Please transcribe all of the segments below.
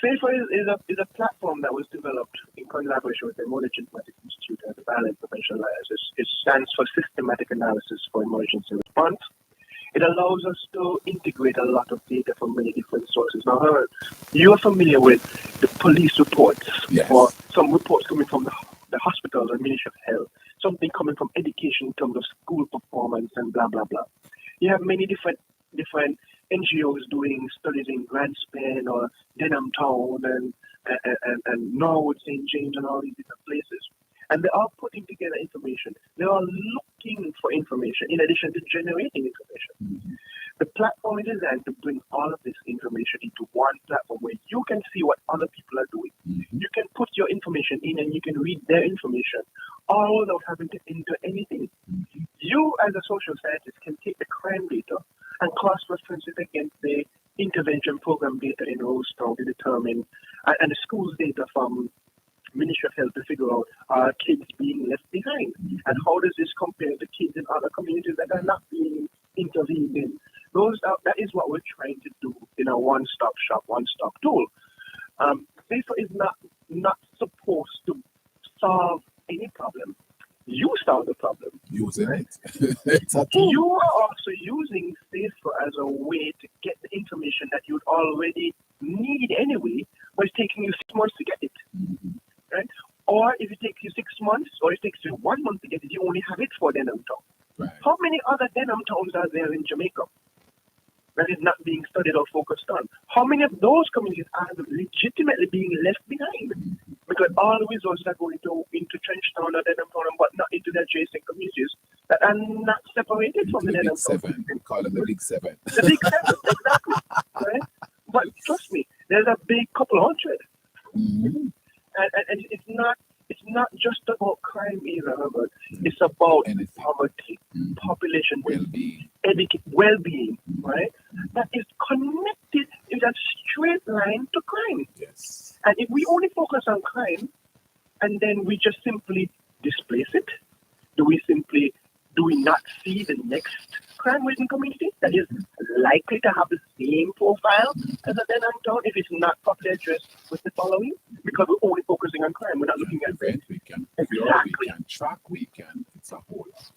SAFER is a platform that was developed in collaboration with the Knowledge Informatics Institute and the Valley Professional Alliance. It stands for Systematic Analysis for Emergency Response. It allows us to integrate a lot of data from many different sources. Now, you are familiar with the police reports, Yes. or some reports coming from the hospitals or Ministry of Health, something coming from education in terms of school performance and blah, blah, blah. You have many different NGOs doing studies in Grantspan or Denham Town and Norwood, St. James, and all these different places. And they are putting together information. They are looking for information in addition to generating information. Mm-hmm. The platform is designed to bring all of this information into one platform where you can see what other people are doing. Mm-hmm. You can put your information in and you can read their information all without having to enter anything. Mm-hmm. You, as a social scientist, can take the crime data and cross-reference it against the intervention program data in Rosetown to determine, and the schools data from Ministry of Health to figure out are kids being left behind, and how does this compare to kids in other communities that are not being intervened in. That is what we're trying to do in a one-stop shop, one-stop tool. SAFER is not supposed to solve any problem. You solve the problem. Using right? it. It's a tool. You are also using SAFER as a way to get the information that you'd already need anyway, but it's taking you 6 months to get it. Mm-hmm. Right? Or if it takes you 6 months, or it takes you 1 month to get it, you only have it for Denham Town. Right. How many other Denham towns are there in Jamaica that is not being studied or focused on? How many of those communities are legitimately being left behind? Mm-hmm. Because all the resources are going into Trenchtown or Denham Town, but not into the adjacent communities that are not separated from the The Denham Big Town. Seven. We call it the Big Seven. The Big Seven, exactly. Right? But trust me, there's a big couple hundred. Mm-hmm. And it's not just about crime either, Herbert. It's about Anything. poverty, Mm-hmm. population, Well-being. well-being, right? That is connected in a straight line to crime. Yes. And if we only focus on crime and then we just simply displace it, do we not see the next crime-ridden community that is likely to have the same profile as a Denham Town if it's not properly addressed with the following? Because we're only focusing on crime, we're not looking at Prevent, we can cure, Exactly. we can track, it's a whole lot.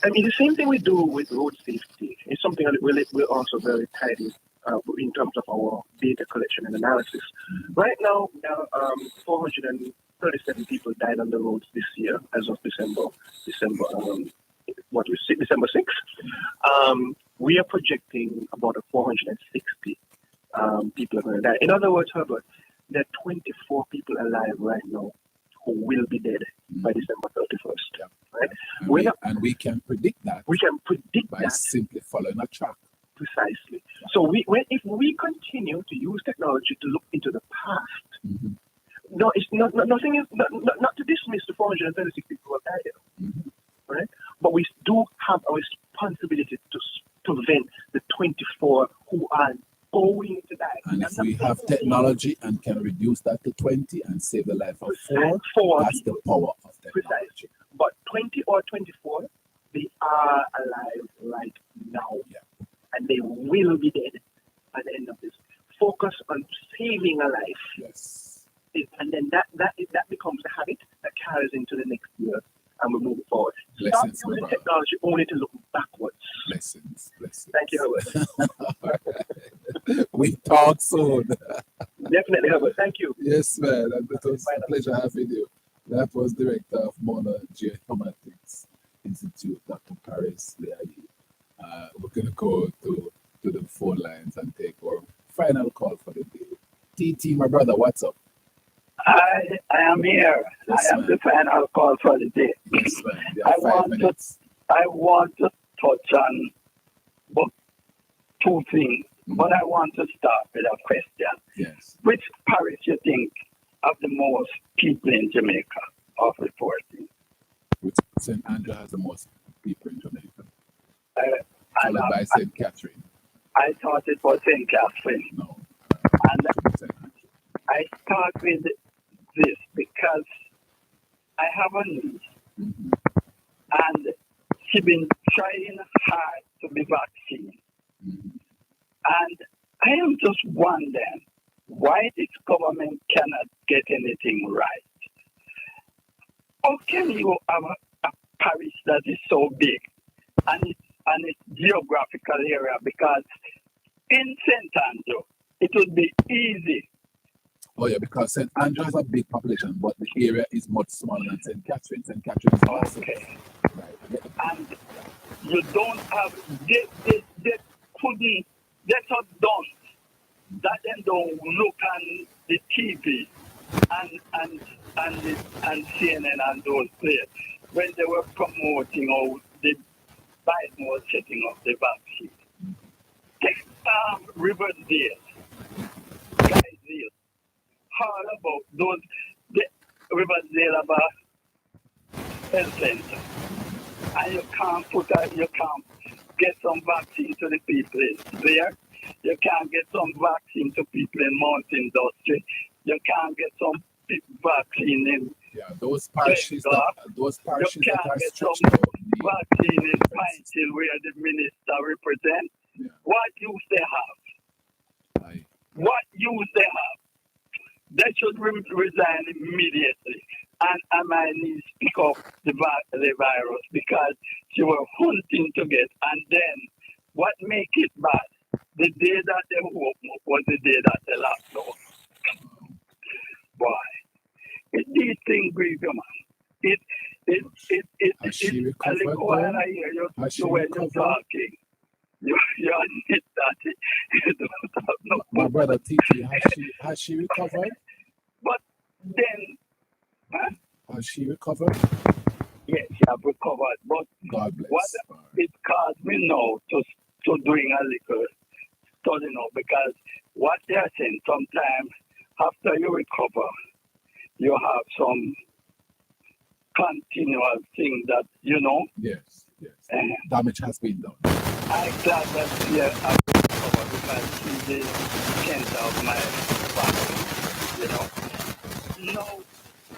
I mean, the same thing we do with road safety is something that we're also very tied in terms of our data collection and analysis. Right now, 437 people died on the roads this year as of December 6th. We are projecting about 460 people are going to die. In other words, Herbert, there are 24 people alive right now who will be dead by December 31st. Yeah. Right? And we can predict that We can predict by that simply following a track. precisely. So if we continue to use technology to look into the past, Mm-hmm. no, it's nothing is not to dismiss the 436 people who have died, Mm-hmm. right? But we do have a responsibility to prevent the 24 who are going to die. And if we have technology and can reduce that to 20 and save the life of Four that's people. the power of technology. Precisely. But 20 or 24, they are alive right now. Yeah. And they will be dead at the end of this. Focus on saving a life. Yes. And then that becomes a habit that carries into the next year, and we move forward. Blessings, Stop my using brother. technology only to look backwards. Blessings. Thank you, Herbert. We talk soon. Definitely, Herbert. Thank you. Yes, man. And it was a pleasure having you. That was Director of Mona Geoinformatics Institute, Dr. Paris Leahy. We're going to go to the phone lines and take our final call for the day. TT, my brother, what's up? I am here. Yes, I am ma'am. the final call for the day. Yes, man. You I have 5 want minutes. I want to touch on two things, but I want to start with a question. Yes. Which parish you think have the most people in Jamaica of reporting? Which St. Andrew has the most people in Jamaica, And followed by St. Catherine. I thought it was St. Catherine. No. And St. Andrew. I start with this because I have a niece Mm-hmm. and she's been trying hard to be vaccinated. Mm-hmm. And I am just wondering why this government cannot get anything right. How can you have a parish that is so big and its geographical area? Because in St. Andrew, it would be easy. Oh yeah, because St. Andrew has a big population, but the area is much smaller than St. Catherine. St. Catherine is massive. Okay. Right. And you don't have, they couldn't, that's not done. That them don't look on the TV and CNN and those places when they were promoting how the Biden was setting up the vaccine. Take Riverdale, Guysdale, all about those, the Riverdale about health center. And you can't get some vaccine to the people there. You can't get some vaccine to people in Mount Industry. You can't get some vaccine in those parishes that are get stretched some out. vaccine in Pine Hill where the minister represents. Yeah. What use they have? Aye. What use they have? They should resign immediately. And I need to pick up the virus because she was hunting to get. And then what make it bad? The day that they opened up was the day that they locked down. Boy, these things grieve you, man. Has she I recovered? when I hear you when you're talking. You admit that you don't have no. My brother TT, has she recovered? But then, Has she recovered? yes, she have recovered. But God bless. what it caused me now to doing a little study now because what they are saying sometimes after you recover, you have some continual thing that Yes. Damage has been done. I'm glad that I recovered because she's the center of my family, No,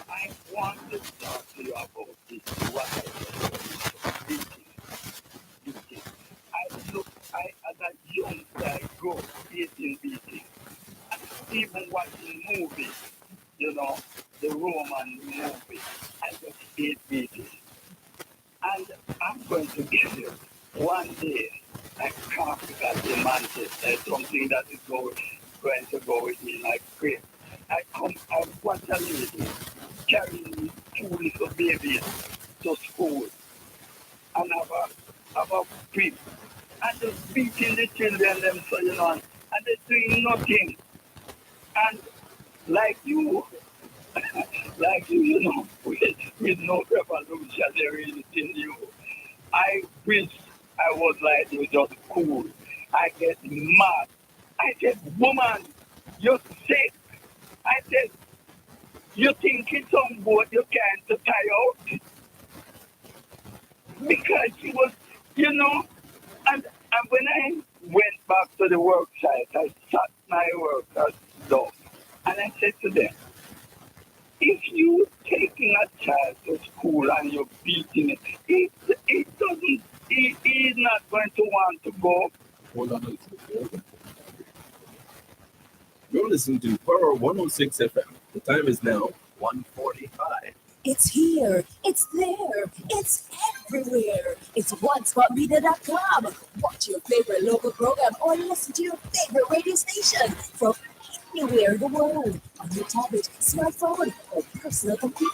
I want to talk to you about this. What I said, beating. As a youngster, I grew up hating beating. And even watching movies, the Roman movie, I just hate beating. And I'm going to give you one day, I can't forget in Manchester, something that is going to go with me like great. I watch a lady carrying two little babies to school and have a whip and just beating the children them so and they're doing nothing. And like you, with no revolutionary in you. I wish I was like you, just cool. I get mad. I said, woman, you're sick. I said, you think it's on board you can't to tie out? Because she was, and when I went back to the work site, I sat my work down and I said to them, if you taking a child to school and you're beating it, it doesn't, he is not going to want to go. Hold on a little. You're listening to Power 106 FM. The time is now 1:45. It's here, it's there, it's everywhere. It's OneSpotMedia.com. Watch your favorite local program or listen to your favorite radio station from anywhere in the world on your tablet, smartphone, or personal computer.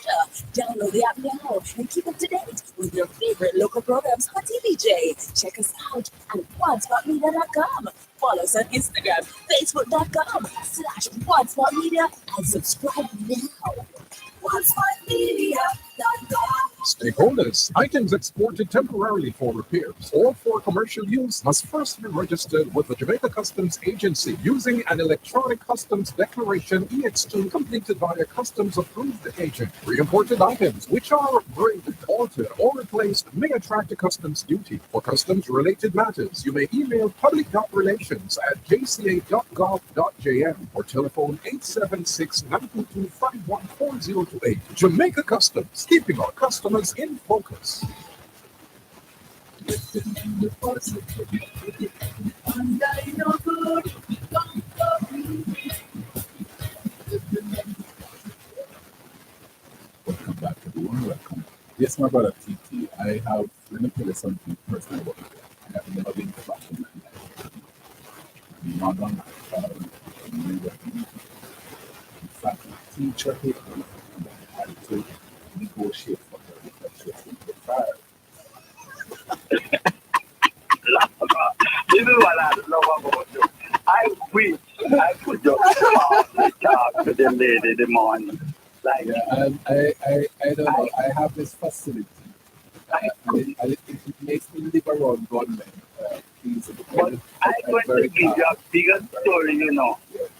Download the app now and keep up to date with your favorite local programs on TVJ. Check us out at OneSpotMedia.com. Follow us on Instagram, Facebook.com/OneSpotMedia, and subscribe now. OneSpotMedia.com. Stakeholders, items exported temporarily for repairs or for commercial use must first be registered with the Jamaica Customs Agency using an electronic customs declaration EX2 completed by a customs approved agent. Re-imported items which are graded, altered, or replaced may attract a customs duty. For customs related matters, you may email public.relations@jca.gov.jm or telephone 876-922-51408. Jamaica Customs, keeping our customers in focus. Yes, my brother TT. Let me tell you something personal about me. I have never been to back in my life. My mother, my father, never been. In fact, my teacher hit me and I had to negotiate for her because she was in the fire. This is what I love about you. I wish I could just calmly talk to the lady in the morning. Like, Yeah, and I don't know. I have this facility, and it makes me live around gunmen. Easy but because I'm I'm going to very give you calm. a bigger story, you know. Yes.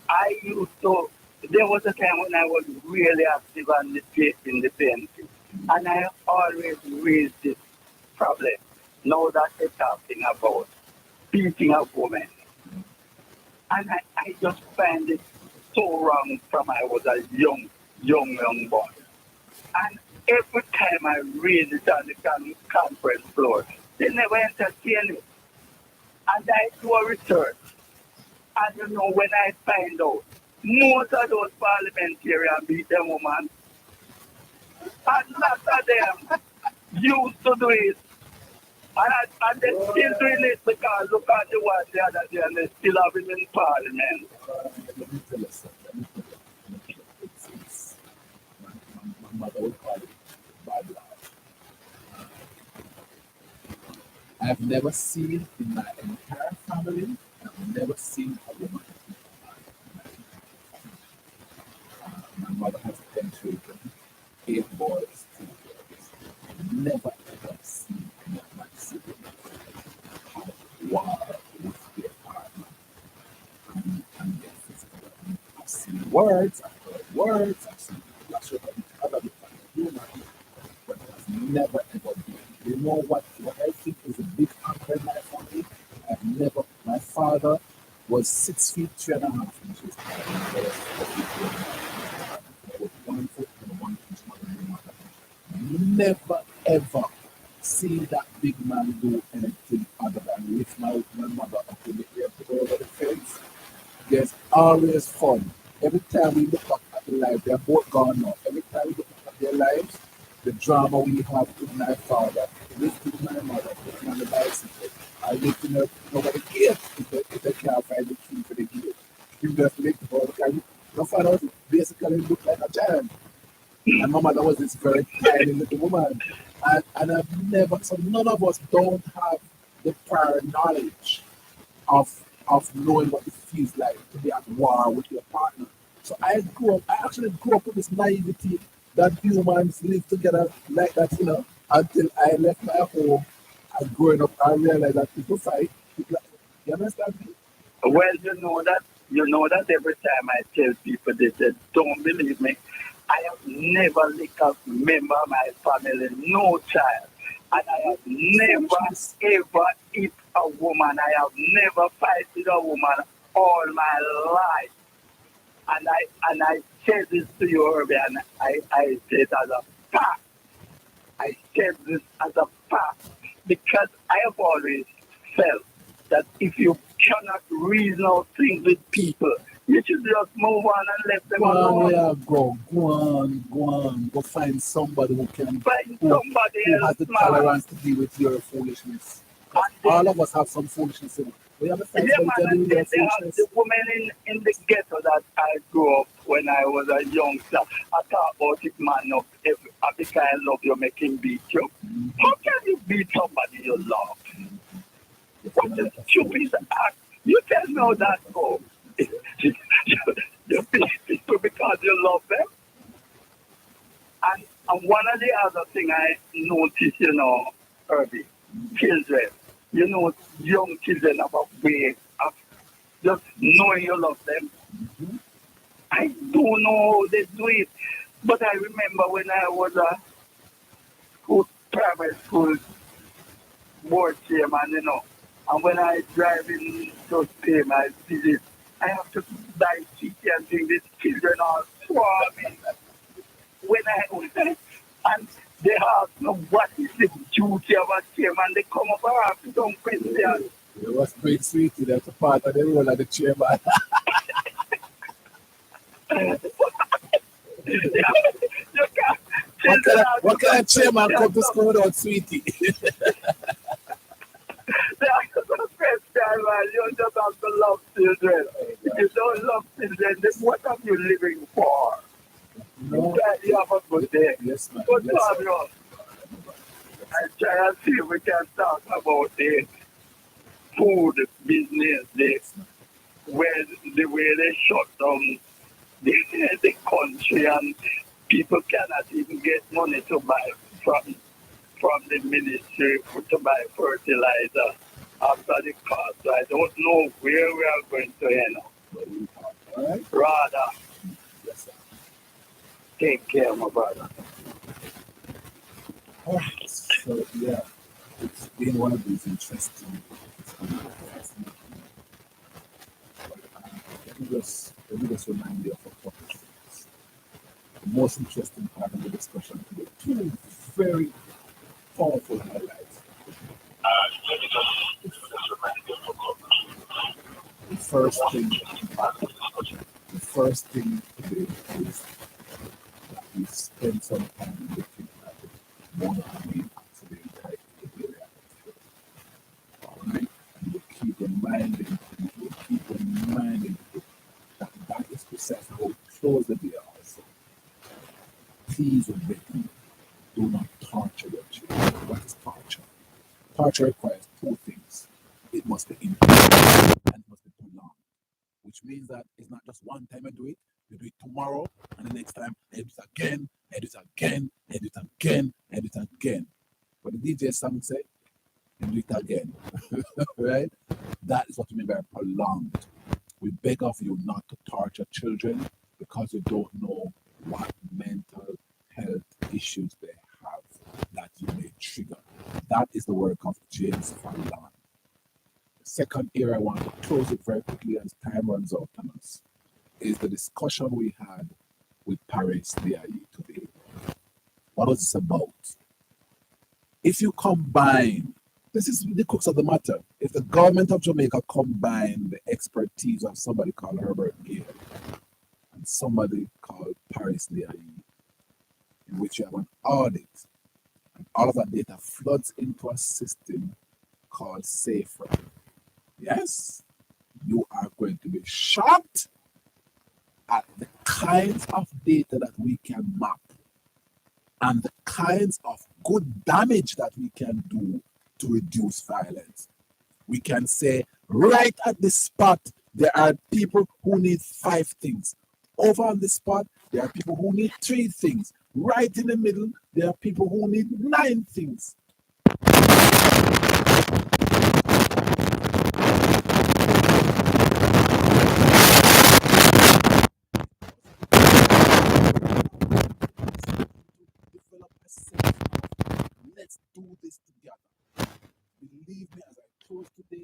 I used to, there was a time when I was really active on the in the painting. And I always raised this problem. Now that they're talking about beating a woman. And I just find it so wrong from I was a young boy. And every time I read it on the conference floor, they never entertain it. And I do a research. And you know, when I find out, most of those parliamentarians beat them woman. And lots of them used to do it. And they're still doing it because look at the one the other day and they still have him in parliament. Let me tell you something. My mother would call it bad life. I've never seen in my entire family, I've never seen a woman. My mother has 10 children, 8 boys, 2 girls. Never ever seen any of my siblings have war with their partner and get physical. I've seen words, I've heard words, I've seen flash of each other because of human, but it has never ever been. You know what I think is a big anchor in my family? My father was 6 feet 3.5 inches tall. I was 4 feet 2.5. I was 1 foot and 1 inch taller than my mother. Never ever seen that big man do anything other than lift my mother up in the air to go over the fence. There's always fun. Every time we look up at the life, they're both gone now. Every time we look up at their lives, the drama we have with my father, lifting my mother, putting on the bicycle, I lifting her over the gate if they can't find the key for the gate. You just lift her because my father was basically looked like a giant. And my mother was this very tiny little woman. And I've never, so none of us don't have the prior knowledge of knowing what it feels like to be at war with your partner. So I actually grew up with this naivety that humans live together like that, until I left my home and growing up, I realized that people fight. You understand me? Well, you know that every time I tell people this, they don't believe me. I have never licked a member of my family, no child. And I have never ever hit a woman. I have never fighted a woman all my life. And I said this to you earlier, and I said it as a fact. I said this as a fact because I have always felt that if you cannot reason out things with people, you should just move on and let them alone. Go on. Go find somebody who can Find who somebody has else, the man. tolerance to deal with your foolishness. 'Cause all of us have some foolishness in us. We have to find Yeah, somebody man, to deal and with your they have foolishness. the women in the ghetto that I grew up when I was a youngster. I thought about it, man, up. If the kind of love you make him beat you. How can you beat somebody you love? What a stupid act. You tell me how that goes. You beat people because you love them. And one of the other thing I noticed, Herbie, children, young children have a way of just knowing you love them. I don't know how they do it, but I remember when I was a private school board chairman, and when I drive in to pay my visit, I have to buy chicken and things. These children are swarming. And they ask me what is the duty of a chairman, they come up and ask some questions. It was great, sweetie. That's a part of the role of the chairman. You can't what kind of chairman come to school without sweetie? You just have to love children. If you don't love children, then what are you living for? No. You have a good day. Yes, man. Good Yes, job, you. I try and see if we can talk about the food business, where the way they shut down the country and people cannot even get money to buy from the ministry to buy fertilizer after the cost. So I don't know where we are going to end up. all right. Rather, Yes, sir. take care, my brother. All right. So yeah, it's been one of these interesting. Fascinating. Let me just remind you of a couple of things. The most interesting part of the discussion today, two very powerful highlights. The first thing today is that we spend some time looking at the monitoring accident type area. All right, and we keep reminding that that is precisely how we close the day also. Please, we beg you, do not torture your children. What is torture? Torture requires two things. It must be intentional and it must be prolonged, which means that it's not just one time you do it tomorrow, and the next time you do it again, and do it again, and do it again, and do it again. But the DJ song say, and do it again. Right? That is what we mean by prolonged. We beg of you not to torture children because you don't know what mental health issues they have that you may trigger. That is the work of James Fallon. The second area I want to close it very quickly as time runs out on us is the discussion we had with Paris DIE today. What was this about? If you combine, this is the crux of the matter. If the government of Jamaica combine the expertise of somebody called Herbert Gale and somebody called Paris DIE, in which you have an audit, and all of that data floods into a system called SAFER. Yes, you are going to be shocked at the kinds of data that we can map and the kinds of good damage that we can do to reduce violence. We can say right at the spot, there are people who need 5 things. Over on the spot, there are people who need 3 things. Right in the middle, there are people who need 9 things. Develop a sense of let's do this together. Believe me, as I close today,